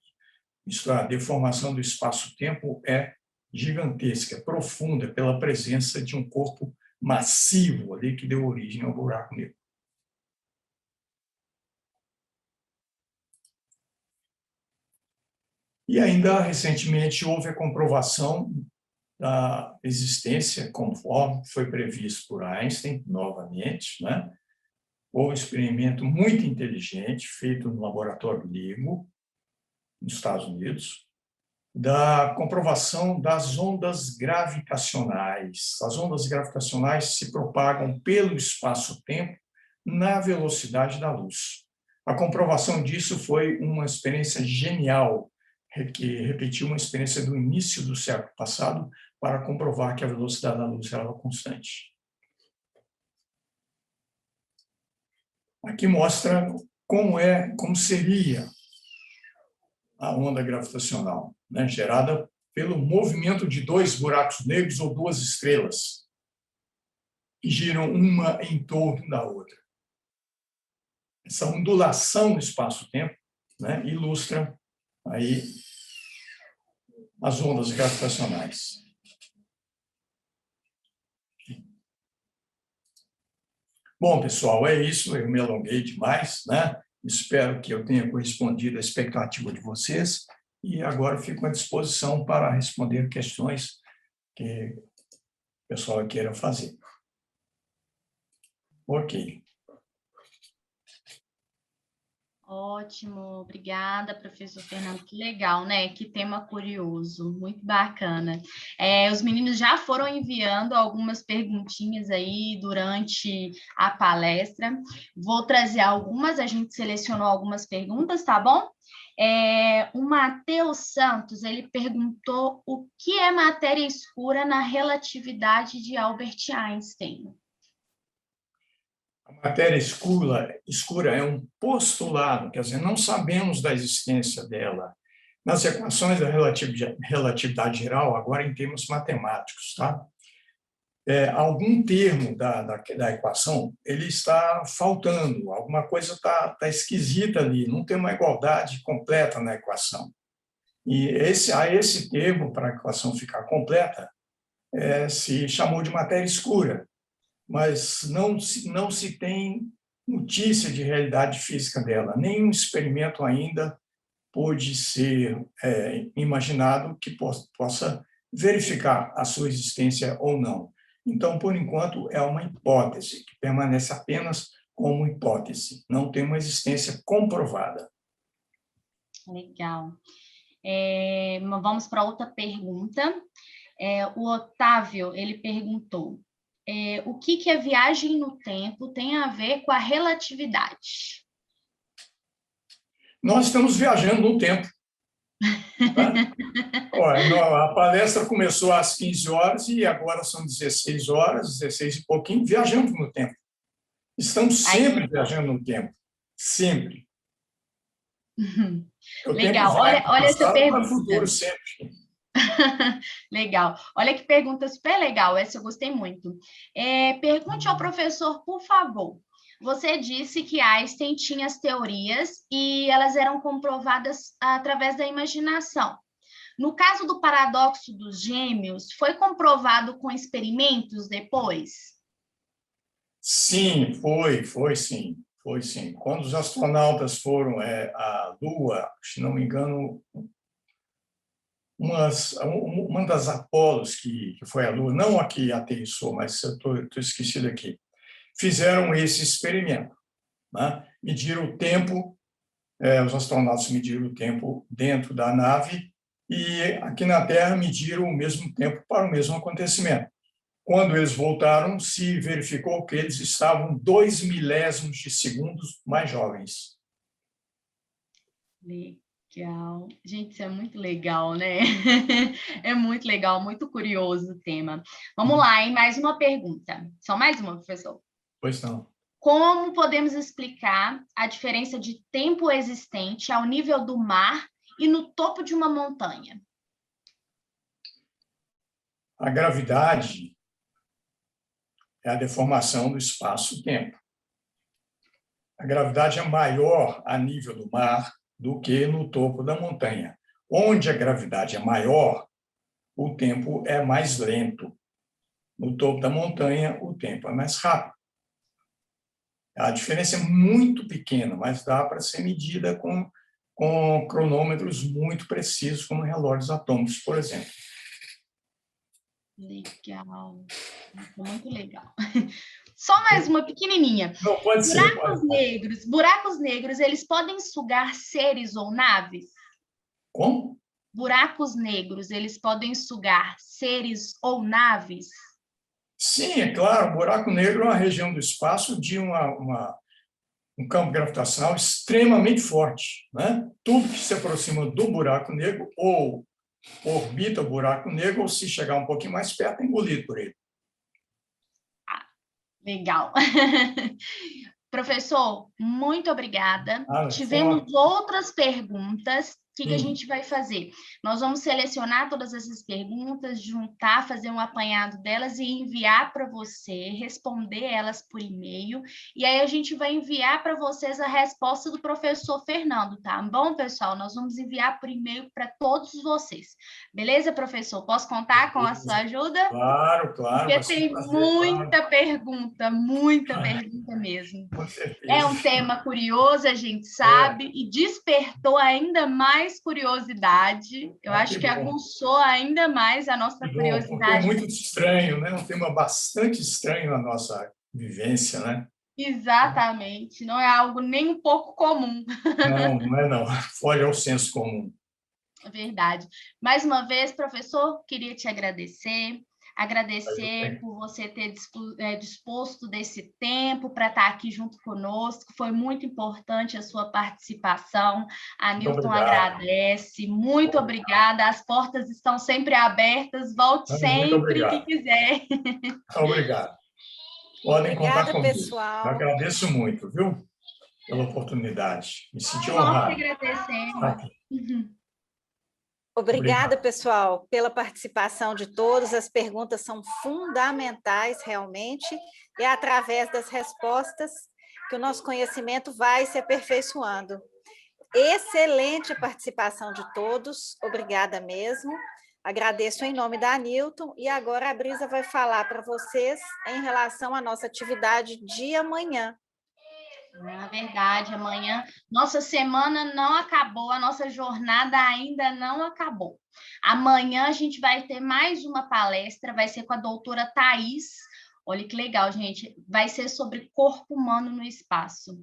Isto é, a deformação do espaço-tempo é gigantesca, profunda, pela presença de um corpo massivo ali que deu origem ao buraco negro. E ainda, recentemente, houve a comprovação da existência, conforme foi previsto por Einstein, novamente, né? Houve um experimento muito inteligente, feito no laboratório LIGO, nos Estados Unidos, da comprovação das ondas gravitacionais. As ondas gravitacionais se propagam pelo espaço-tempo na velocidade da luz. A comprovação disso foi uma experiência genial, que repetiu uma experiência do início do século passado para comprovar que a velocidade da luz era constante. Aqui mostra como seria a onda gravitacional, né, gerada pelo movimento de dois buracos negros ou duas estrelas, que giram uma em torno da outra. Essa ondulação no espaço-tempo, né, ilustra aí as ondas gravitacionais. Bom, pessoal, é isso. Eu me alonguei demais, né? Espero que eu tenha correspondido à expectativa de vocês e agora fico à disposição para responder questões que o pessoal queira fazer. Ok. Ótimo, obrigada, professor Fernando. Que legal, né? Que tema curioso, muito bacana. Os meninos já foram enviando algumas perguntinhas aí durante a palestra. Vou trazer algumas, a gente selecionou algumas perguntas, tá bom? O Matheus Santos, ele perguntou o que é matéria escura na relatividade de Albert Einstein. A matéria escura é um postulado, quer dizer, não sabemos da existência dela nas equações da relatividade geral, agora em termos matemáticos, tá? Algum termo da equação ele está faltando, alguma coisa está esquisita ali, não tem uma igualdade completa na equação. E a esse termo, para a equação ficar completa, se chamou de matéria escura, mas não se tem notícia de realidade física dela. Nenhum experimento ainda pôde ser imaginado que possa verificar a sua existência ou não. Então, por enquanto, é uma hipótese, que permanece apenas como hipótese, não tem uma existência comprovada. Legal. Vamos para outra pergunta. O Otávio, ele perguntou, o que a viagem no tempo tem a ver com a relatividade? Nós estamos viajando no tempo. Tá? Olha, a palestra começou às 15 horas e agora são 16 horas, 16 e pouquinho, viajando no tempo. Estamos sempre viajando no tempo, sempre. Legal, olha essa pergunta. Para o futuro sempre. Legal, olha que pergunta super legal, essa eu gostei muito. Pergunte ao professor, por favor. Você disse que Einstein tinha as teorias e elas eram comprovadas através da imaginação. No caso do paradoxo dos gêmeos, foi comprovado com experimentos depois? Sim, foi sim. Quando os astronautas foram à Lua, se não me engano, uma das Apolos que foi à Lua, não a que aterrissou, mas eu estou esquecido aqui, fizeram esse experimento, né? Mediram o tempo, os astronautas mediram o tempo dentro da nave e aqui na Terra mediram o mesmo tempo para o mesmo acontecimento. Quando eles voltaram, se verificou que eles estavam 2 milésimos de segundos mais jovens. Legal. Gente, isso é muito legal, né? É muito legal, muito curioso o tema. Vamos lá, hein? Mais uma pergunta. Só mais uma, professor? Pois não. Como podemos explicar a diferença de tempo existente ao nível do mar e no topo de uma montanha? A gravidade é a deformação do espaço-tempo. A gravidade é maior a nível do mar do que no topo da montanha. Onde a gravidade é maior, o tempo é mais lento. No topo da montanha, o tempo é mais rápido. A diferença é muito pequena, mas dá para ser medida com cronômetros muito precisos, como relógios atômicos, por exemplo. Legal. Muito legal. Só mais uma pequenininha. Não, pode ser. Buracos negros, eles podem sugar seres ou naves? Como? Buracos negros, eles podem sugar seres ou naves? Sim, é claro. O buraco negro é uma região do espaço de um campo gravitacional extremamente forte, né? Tudo que se aproxima do buraco negro ou orbita o buraco negro, ou se chegar um pouquinho mais perto, é engolido por ele. Legal. Professor, muito obrigada. Ah, Tivemos outras perguntas, que a gente vai fazer? Nós vamos selecionar todas essas perguntas, juntar, fazer um apanhado delas e enviar para você, responder elas por e-mail, e aí a gente vai enviar para vocês a resposta do professor Fernando, tá bom, pessoal? Nós vamos enviar por e-mail para todos vocês. Beleza, professor? Posso contar com a sua ajuda? Claro, claro. Porque tem muita pergunta mesmo. Com certeza. É um tema curioso, a gente sabe, e despertou ainda mais curiosidade. Eu acho que aguçou ainda mais a nossa curiosidade. Porque é muito estranho, né? Um tema bastante estranho na nossa vivência, né? Exatamente. Não é algo nem um pouco comum. Não é não. Foge ao senso comum. Verdade. Mais uma vez, professor, queria te agradecer por você ter disposto desse tempo para estar aqui junto conosco. Foi muito importante a sua participação. A Newton agradece. Muito obrigada. As portas estão sempre abertas. Volte sempre que quiser. Obrigado. Podem contar comigo. Pessoal. Eu agradeço muito, viu? Pela oportunidade. Me senti honrado. Nós que agradecemos. Obrigada, pessoal, pela participação de todos. As perguntas são fundamentais, realmente, e é através das respostas que o nosso conhecimento vai se aperfeiçoando. Excelente a participação de todos, obrigada mesmo. Agradeço em nome da Newton, e agora a Brisa vai falar para vocês em relação à nossa atividade de amanhã. Na verdade, amanhã, nossa semana não acabou, a nossa jornada ainda não acabou. Amanhã a gente vai ter mais uma palestra, vai ser com a doutora Thais. Olha que legal, gente. Vai ser sobre corpo humano no espaço.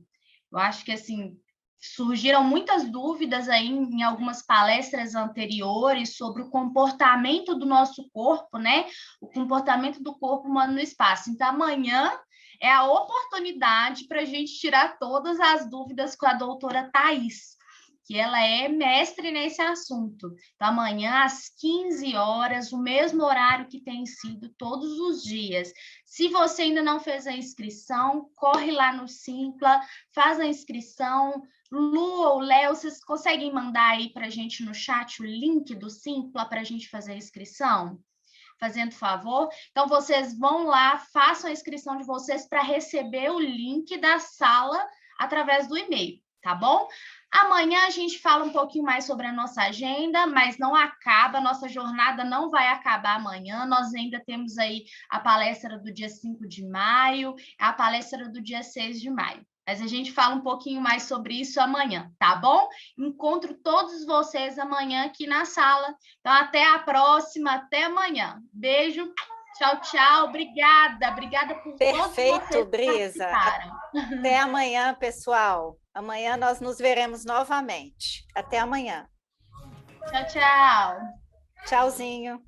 Eu acho que, assim, surgiram muitas dúvidas aí em algumas palestras anteriores sobre o comportamento do nosso corpo, né? O comportamento do corpo humano no espaço. Então, amanhã é a oportunidade para a gente tirar todas as dúvidas com a doutora Thais, que ela é mestre nesse assunto. Então, amanhã, às 15 horas, o mesmo horário que tem sido todos os dias. Se você ainda não fez a inscrição, corre lá no Simpla, faz a inscrição. Lu ou Léo, vocês conseguem mandar aí para a gente no chat o link do Simpla para a gente fazer a inscrição? Fazendo favor. Então, vocês vão lá, façam a inscrição de vocês para receber o link da sala através do e-mail, tá bom? Amanhã a gente fala um pouquinho mais sobre a nossa agenda, mas não acaba, a nossa jornada não vai acabar amanhã, nós ainda temos aí a palestra do dia 5 de maio, a palestra do dia 6 de maio. Mas a gente fala um pouquinho mais sobre isso amanhã, tá bom? Encontro todos vocês amanhã aqui na sala. Então, até a próxima, até amanhã. Beijo, tchau, tchau. Obrigada por todos vocês que Brisa. Até amanhã, pessoal. Amanhã nós nos veremos novamente. Até amanhã. Tchau, tchau. Tchauzinho.